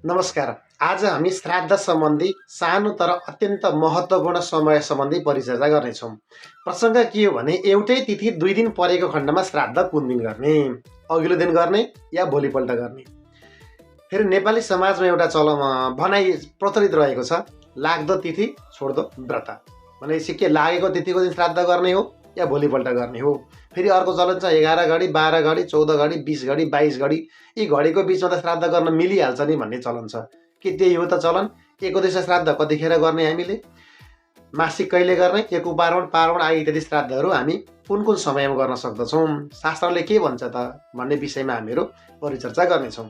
नमस्कार। आज हामी श्राद्ध सम्बन्धी सानो तर अत्यन्त महत्त्वपूर्ण समय सम्बन्धी परिचर्चा गर्नेछौँ। प्रसङ्ग के हो भने एउटै तिथि 2 दिन परेको खण्डमा श्राद्ध कुन दिन गर्ने? अघिल्लो दिन गर्ने या भोलिपल्ट गर्ने? फेरि नेपाली समाजमा एउटा भनाइ प्रचलित रहेको छ, लाग्दो तिथि छोड्दो व्रत। भनेपछि के लागेको तिथिको दिन श्राद्ध गर्ने हो या भोलिपल्ट गर्ने हो? फेरि अर्को चलन छ 11 घडी, 12 घडी, 14 घडी, 20 घडी, 22 घडी, यी घडीको बिचमा त श्राद्ध गर्न मिलिहाल्छ नि भन्ने चलन छ। के त्यही हो त चलन? एकोद्देश्य श्राद्ध कतिखेर गर्ने हामीले? मासिक कहिले गर्ने? एकुपार्वण, पार्वण आदि इत्यादि श्राद्धहरू हामी कुन कुन समयमा गर्न सक्दछौँ? शास्त्रले के भन्छ त भन्ने विषयमा हामीहरू परिचर्चा गर्नेछौँ।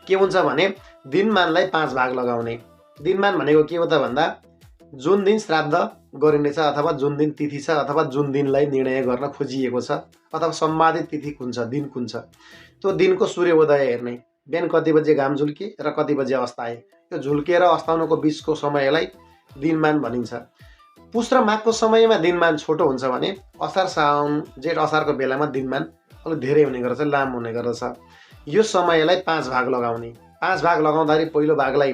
के हुन्छ भने दिनमानलाई 5 भाग लगाउने। दिनमान भनेको के हो त भन्दा जुन दिन श्राद्ध गरिनेछ अथवा जुन दिन तिथि छ अथवा जुन दिनलाई निर्णय गर्न खोजिएको छ अथवा सम्वादित तिथि कुन छ, दिन कुन छ, त्यो दिनको सूर्योदय हेर्ने। बिहान कति बजे घाम झुल्के र कति बजे अस्ताए, यो झुल्केर अस्ताउनुको बिचको समयलाई दिनमान भनिन्छ। पुष र माघको समयमा दिनमान छोटो हुन्छ भने असार, साउन, जेठ, असारको बेलामा दिनमान अलिक धेरै हुने गर्दछ, लामो हुने गर्दछ। यो समयलाई 5 भाग लगाउने। 5 भाग लगाउँदाखेरि पहिलो भागलाई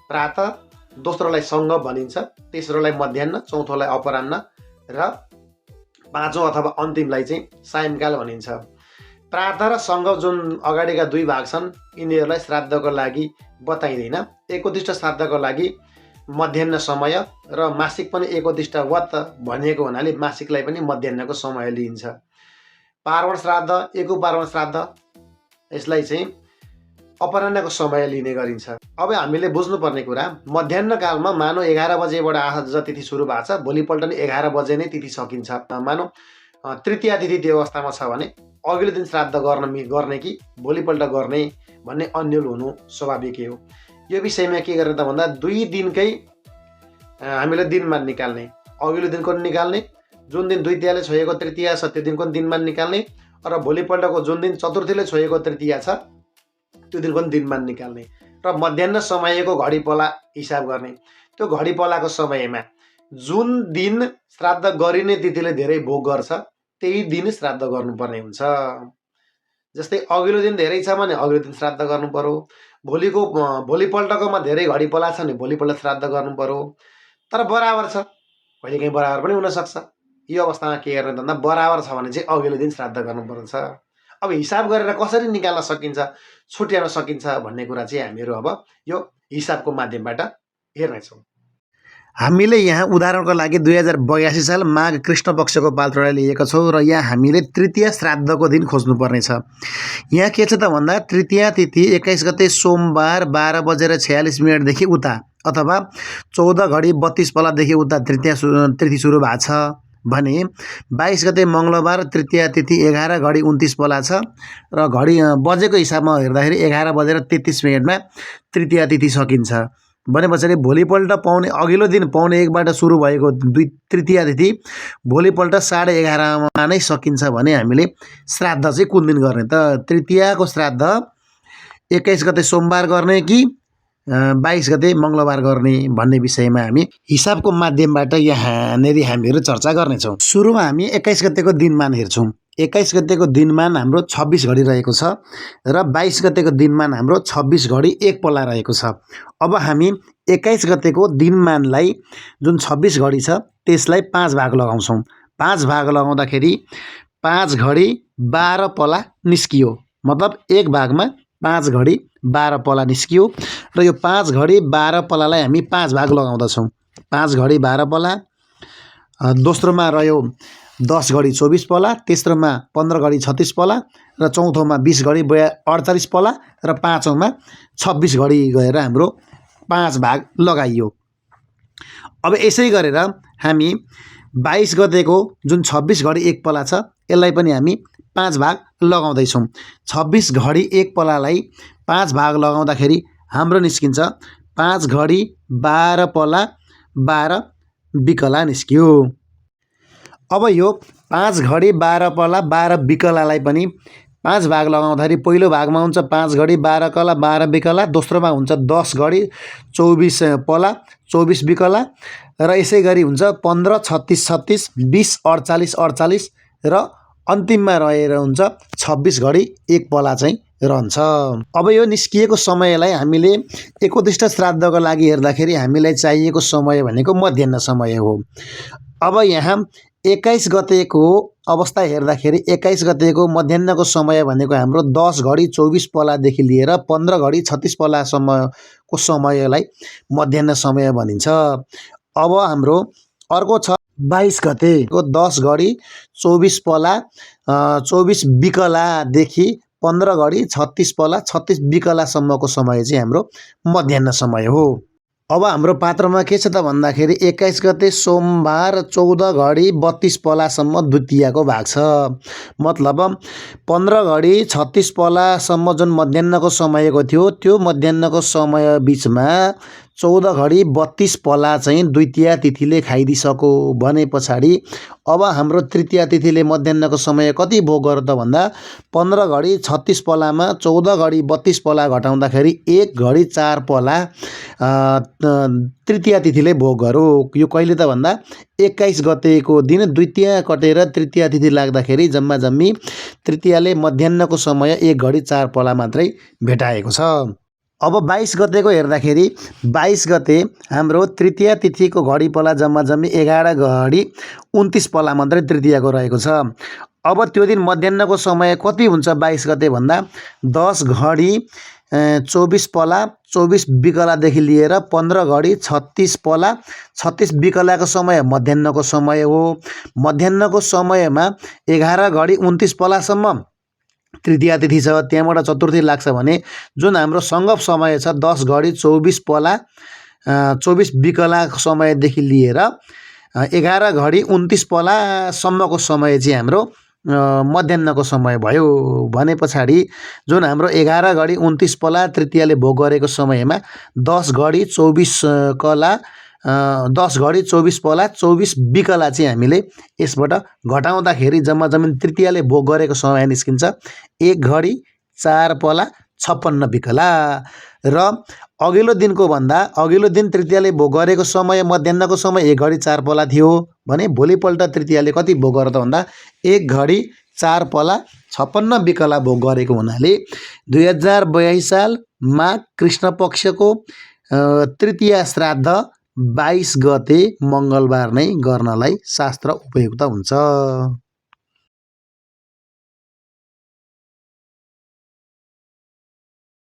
प्रातः, दोस्रोलाई सङ्ग भनिन्छ, तेस्रोलाई मध्याह्न, चौथोलाई अपराह्न र पाँचौँ अथवा अन्तिमलाई चाहिँ सायंकाल भनिन्छ। प्रातः र सङ्ग जुन अगाडिका 2 भाग छन् यिनीहरूलाई श्राद्धको लागि बताइँदैन। एकोद्दिष्ट श्राद्धको लागि मध्याह्न समय र मासिक पनि एकोद्दिष्ट व्रत भनिएको हुनाले मासिकलाई पनि मध्याह्नको समय लिइन्छ। पार्वण श्राद्ध, एकुपार्वण श्राद्ध यसलाई चाहिँ अपराह्नको समय लिने गरिन्छ। अब हामीले बुझ्नुपर्ने कुरा, मध्याह्न कालमा मानौ 11 बजेबाट आज तिथि सुरु भएको छ, भोलिपल्ट नै 11 बजे नै तिथि सकिन्छ। मानौ तृतीया तिथि त्यो अवस्थामा छ भने अघिल्लो दिन श्राद्ध गर्ने कि भोलिपल्ट गर्ने भन्ने अन्यल हुनु स्वाभाविकै हो। यो विषयमा के गर्ने त भन्दा 2 दिनकै हामीले दिनमान निकाल्ने। अघिल्लो दिनको निकाल्ने, जुन दिन द्वितीयाले छोएको तृतीया छ त्यो दिनको दिनमान निकाल्ने र भोलिपल्टको जुन दिन चतुर्थीले छोएको तृतीया छ त्यो दिनको दिनमान निकाल्ने र मध्याह्न समयको घडीपला हिसाब गर्ने। त्यो घडीपलाको समयमा जुन दिन श्राद्ध गरिने तिथिले धेरै भोग गर्छ त्यही दिन श्राद्ध गर्नुपर्ने हुन्छ। जस्तै अघिल्लो दिन धेरै छ भने अघिल्लो दिन श्राद्ध गर्नु पर्यो। भोलिपल्टकोमा धेरै घडीपला छ भने भोलिपल्ट श्राद्ध गर्नु पर्यो। तर बराबर छ, कहिलेकाहीँ बराबर पनि हुनसक्छ। यो अवस्थामा के गर्ने भन्दा बराबर छ भने चाहिँ अघिल्लो दिन श्राद्ध गर्नुपर्छ। अब हिसाब गरेर कसरी निकाल्न सकिन्छ, छुट्याउन सकिन्छ भन्ने कुरा चाहिँ हामीहरू अब यो हिसाबको माध्यमबाट हेर्नेछौँ। हामीले यहाँ उदाहरणको लागि 2082 साल माघ कृष्ण पक्षको पात्रलाई लिएको छौँ र यहाँ हामीले तृतीया श्राद्धको दिन खोज्नुपर्ने छ। यहाँ के छ त भन्दा तृतीया तिथि 21 गते सोमबार 12 बजेर 46 मिनटदेखि उता अथवा 14 घडी 32 पलादेखि उता तृतीया तिथि सुरु भएको छ भने 22 गते मङ्गलबार तृतीया तिथि 11 घडी 29 पला छ र घडी बजेको हिसाबमा हेर्दाखेरि 11 बजेर 33 मिनटमा तृतीया तिथि सकिन्छ भने पछाडि भोलिपल्ट पाउने अघिल्लो दिन पाउने 1बाट सुरु भएको तृतीया तिथि भोलिपल्ट 11:30मा नै सकिन्छ भने हामीले श्राद्ध चाहिँ कुन दिन गर्ने त? तृतीयाको श्राद्ध 21 गते सोमबार गर्ने कि 22 गते मङ्गलबार गर्ने भन्ने विषयमा हामी हिसाबको माध्यमबाट यहाँनेरि हामीहरू चर्चा गर्नेछौँ। सुरुमा हामी 21 गतेको दिनमान हेर्छौँ। 21 गतेको दिनमान हाम्रो 26 घडी रहेको छ र 22 गतेको दिनमान हाम्रो 26 घडी 1 पल्ला रहेको छ। अब हामी 21 गतेको दिनमानलाई जुन 26 घडी छ त्यसलाई 5 भाग लगाउँछौँ। 5 भाग लगाउँदाखेरि 5 घडी 12 पला निस्कियो। मतलब एक भागमा 5 घडी 12 पला निस्कियो र यो 5 घडी 12 पलालाई हामी 5 भाग लगाउँदछौँ। 5 घडी 12 पला, दोस्रोमा रह्यो 10 घडी 24 पला, तेस्रोमा 15 घडी 36 पला र चौथोमा 20 घडी 48 पला र पाँचौँमा 26 घडी गएर हाम्रो 5 भाग लगाइयो। अब यसै गरेर हामी 22 गतेको जुन 26 घडी 1 पला छ यसलाई पनि हामी 5 भाग लगाउँदैछौँ। 26 घडी 1 पलालाई 5 भाग लगाउँदाखेरि हाम्रो निस्किन्छ 5 घडी 12 पला 12 बिकला निस्क्यो। अब यो 5 घडी 12 पला 12 बिकलालाई पनि 5 भाग लगाउँदाखेरि पहिलो भागमा हुन्छ 5 घडी 12 कला 12 बिकला, दोस्रोमा हुन्छ 10 घडी 24 पला 24 बिकला र यसै गरी हुन्छ 15 36 36 20 48 48 र अन्तिममा रहेर हुन्छ 26 घडी 1 पला चाहिँ रहन्छ। अब यो निस्किएको समयलाई हामीले एकोदिष्ट श्राद्धको लागि हेर्दाखेरि हामीलाई चाहिएको समय भनेको मध्याह्न समय हो। अब यहाँ 21 गतेको अवस्था हेर्दाखेरि 21 गतेको मध्याह्नको समय भनेको हाम्रो 10 घडी 24 पलादेखि लिएर 15 घडी 36 पलासम्मको समयलाई मध्याह्न समय भनिन्छ। अब हाम्रो अर्को छ 22 गतेको 10 घडी 24 पला 24 बिकलादेखि 15 घडी 36 पला 36 बिकलासम्मको समय चाहिँ हाम्रो मध्याह्न समय हो। अब हाम्रो पात्रमा के छ त भन्दाखेरि 21 गते सोमबार 14 घडी 32 पलासम्म द्वितीयाको भाग छ। मतलब 15 घडी 36 पलासम्म जुन मध्याह्नको समयको थियो त्यो मध्याह्नको समय बिचमा 14 घडी 32 पला चाहिँ द्वितीया तिथिले खाइदिसक्यो भने पछाडि अब हाम्रो तृतीया तिथिले मध्याह्नको समय कति भोग गर्यो त भन्दा 15 घडी 36 पलामा 14 घडी 32 पला घटाउँदाखेरि 1 घडी 4 पला तृतीया तिथिले भोग गर्यो। यो कहिले त भन्दा 21 गतेको दिन द्वितीया कटेर तृतीया तिथि लाग्दाखेरि जम्मा जम्मी तृतीयाले मध्याह्नको समय 1 घडी 4 पला मात्रै भेटाएको छ। अब 22 गतेको हेर्दाखेरि 22 गते हाम्रो तृतीया तिथिको घडी पला जम्मा जम्मी 11 घडी 29 पला मात्रै तृतीयाको रहेको छ। अब त्यो दिन मध्याह्नको समय कति हुन्छ 22 गते भन्दा 10 घडी 24 पला 24 बिकलादेखि लिएर 15 घडी 36 पला 36 बिकलाको समय मध्याह्नको समय हो। मध्याह्नको समयमा 11 घडी 29 पलासम्म तृतीया तिथि छ। त्यहाँबाट चतुर्थी लाग्छ भने जुन हाम्रो सङ्गम समय छ 10 घडी 24 पला 24 बिकला समयदेखि लिएर 11 घडी 29 पलासम्मको समय चाहिँ हाम्रो मध्याह्नको समय भयो। भने पछाडि जुन हाम्रो 11 घडी 29 पला तृतीयाले भोग गरेको समयमा 10 घडी 24 कला 10 घडी 24 पला 24 बिकला चाहिँ हामीले यसबाट घटाउँदाखेरि जम्मा जम्मी तृतीयाले भोग गरेको समय निस्किन्छ 1 घडी 4 पला 56 बिकला। र अघिल्लो दिनको भन्दा अघिल्लो दिन तृतीयाले भोग गरेको समय मध्याह्नको समय 1 घडी 4 पला थियो भने भोलिपल्ट तृतीयाले कति भोग गर्यो त भन्दा 1 घडी 4 पला 56 बिकला भोग गरेको हुनाले 2082 साल माघ कृष्ण पक्षको तृतीया श्राद्ध 22 गते मङ्गलबार नै गर्नलाई शास्त्र उपयुक्त हुन्छ।